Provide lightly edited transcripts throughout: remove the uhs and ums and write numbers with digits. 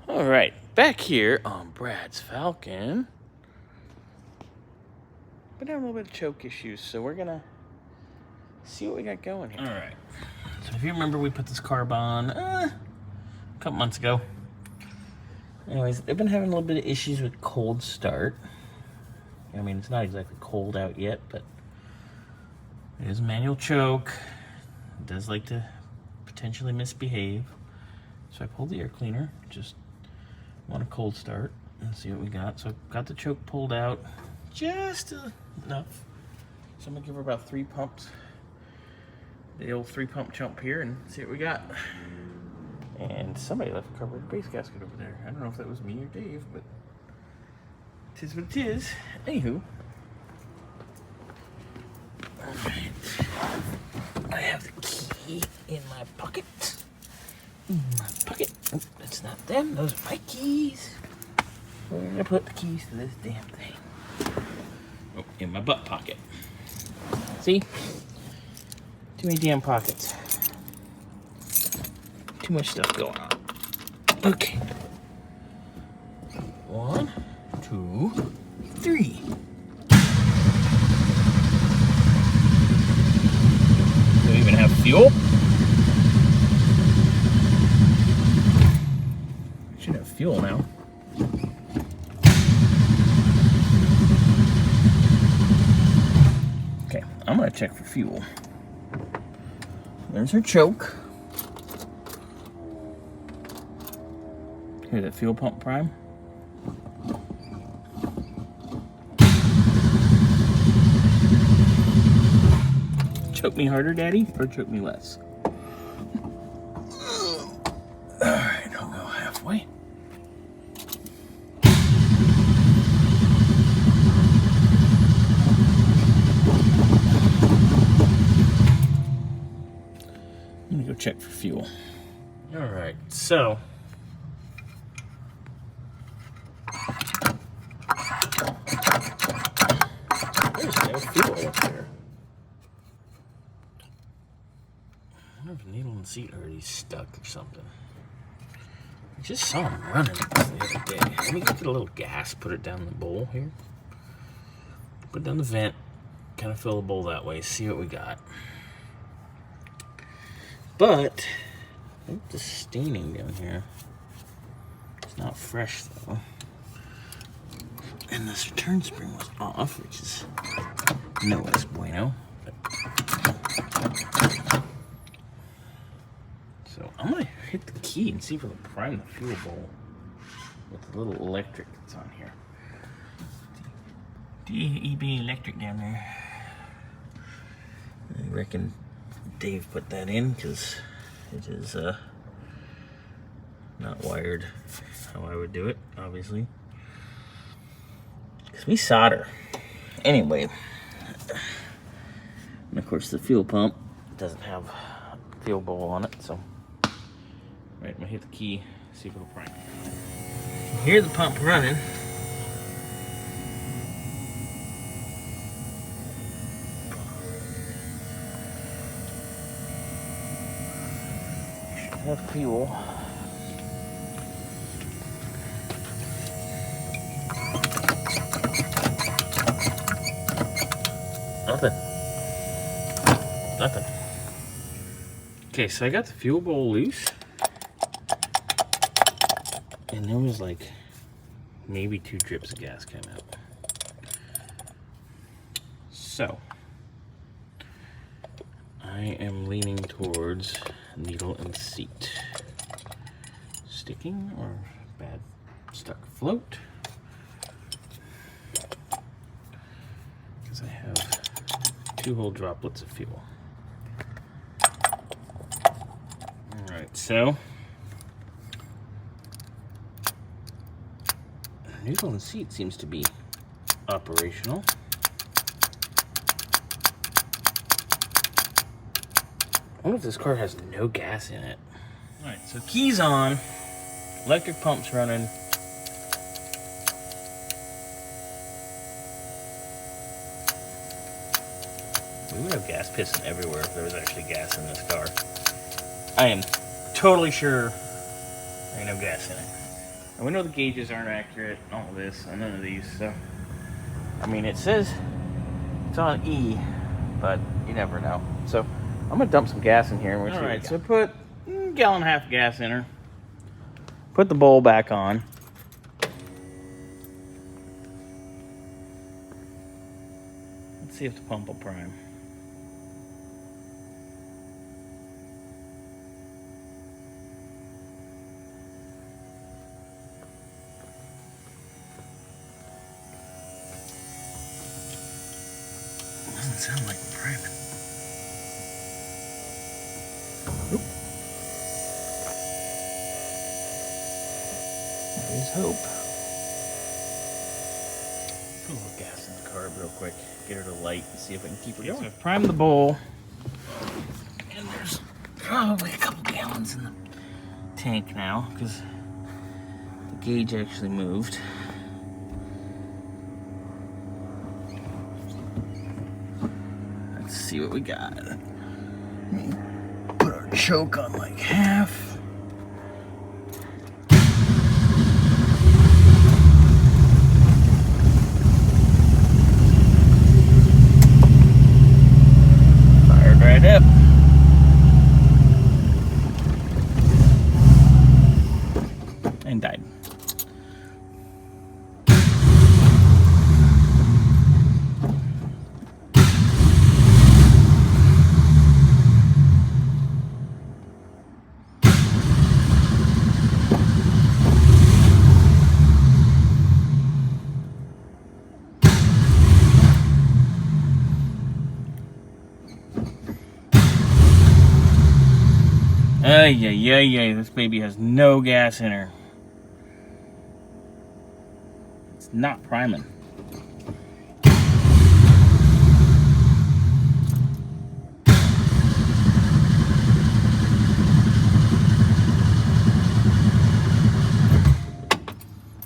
All right, back here on Brad's Falcon. Been having a little bit of choke issues, so we're gonna see what we got going here. All right. So if you remember, we put this carb on a couple months ago. Anyways, they've been having a little bit of issues with cold start. I mean, it's not exactly cold out yet, but it is a manual choke. It does like to potentially misbehave. So I pulled the air cleaner, just want a cold start and see what we got. So got the choke pulled out just enough. So I'm gonna give her about 3 pumps. The old 3-pump jump here and see what we got. And somebody left a carburetor base gasket over there. I don't know if that was me or Dave, but tis what it is. Anywho. Alright. I have the key in my pocket. Oh, that's not them. Those are my keys. Where did I put the keys to this damn thing? Oh, in my butt pocket. See? Too many damn pockets. Too much stuff going on. Okay. 1, 2, 3. Do we even have fuel? Should have fuel now. Okay, I'm gonna check for fuel. There's her choke. Here's that fuel pump prime. Choke me harder, Daddy, or choke me less? Alright, I'll go halfway. I'm gonna go check for fuel. Alright, so there's no fuel up there. I wonder if the needle and seat are already stuck or something. I just saw him running the other day. Let me get a little gas, put it down the bowl here. Put it down the vent, kind of fill the bowl that way, see what we got. But I think the staining down here, it's not fresh though. And this return spring was off, which is no es bueno. So I'm gonna hit the key and see if we can prime the fuel bowl with the little electric that's on here. DEB electric down there. I reckon Dave put that in because it is not wired how I would do it, obviously. Because we solder. Anyway, and of course the fuel pump doesn't have a fuel bowl on it, so right, I'm gonna hit the key, see if it'll prime. Hear the pump running. Should have fuel. Nothing. Okay, so I got the fuel bowl loose. And there was like maybe 2 drips of gas came out. So I am leaning towards needle and seat. Sticking or bad stuck float. Because I have 2 whole droplets of fuel. Alright, so needle and seat seems to be operational. I wonder if this car has no gas in it. Alright, so keys on, electric pump's running. We would have gas pissing everywhere if there was actually gas in this car. I am totally sure there ain't no gas in it. And we know the gauges aren't accurate, all this, and none of these, so. I mean, it says it's on E, but you never know. So, I'm gonna dump some gas in here and we'll see. Alright, so put a gallon and a half of gas in her. Put the bowl back on. Let's see if the pump will prime. Doesn't sound like we're priming. Oop. There's hope. Put a little gas in the carb real quick. Get her to light and see if I can keep her going. So I've primed the bowl. And there's probably a couple gallons in the tank now because the gauge actually moved. Let's see what we got. Put our choke on like half. Fired right up. And died. Ay, this baby has no gas in her. It's not priming.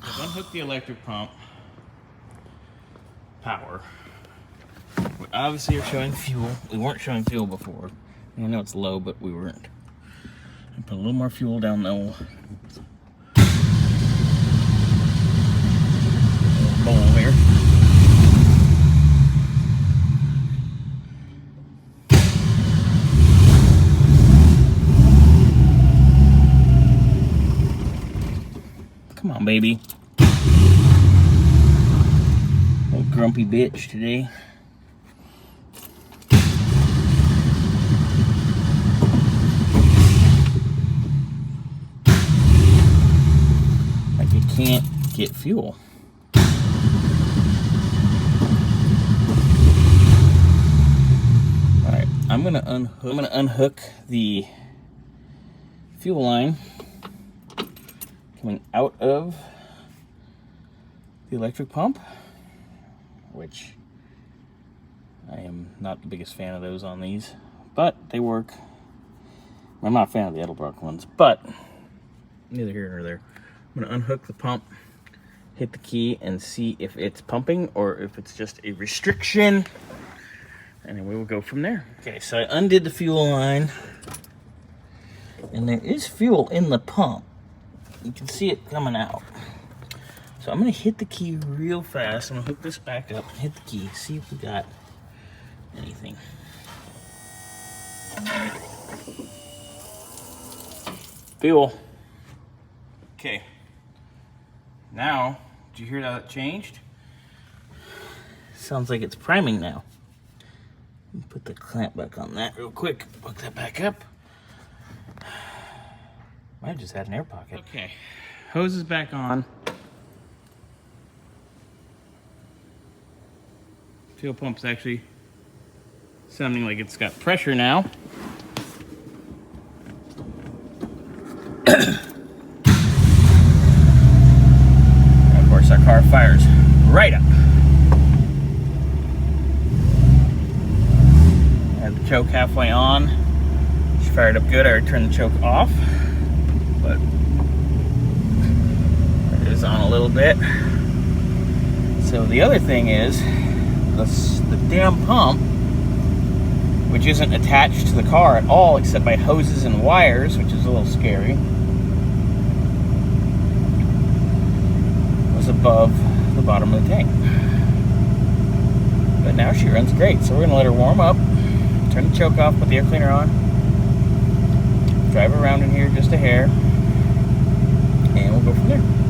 I've unhooked the electric pump. Power. We obviously are showing fuel. We weren't showing fuel before. I know it's low, but we weren't. And put a little more fuel down the old bowl here. Come on, baby. Old grumpy bitch today. Can't get fuel. Alright, I'm gonna unhook the fuel line coming out of the electric pump, which I am not the biggest fan of those on these, but they work. I'm not a fan of the Edelbrock ones, but neither here nor there. I'm going to unhook the pump, hit the key, and see if it's pumping or if it's just a restriction. And then we will go from there. Okay, so I undid the fuel line. And there is fuel in the pump. You can see it coming out. So I'm going to hit the key real fast. I'm going to hook this back up and hit the key. See if we got anything. Fuel. Okay. Now, did you hear that it changed? Sounds like it's priming now. Put the clamp back on that real quick. Hook that back up. Might have just had an air pocket. Okay, hose is back on. Fuel pump's actually sounding like it's got pressure now. Our car fires right up. I had the choke halfway on. She fired up good. I turned the choke off, but it is on a little bit. So the other thing is the damn pump, which isn't attached to the car at all except by hoses and wires, which is a little scary. above the bottom of the tank. But now she runs great, so we're gonna let her warm up, turn the choke off, put the air cleaner on, drive around in here just a hair, and we'll go from there.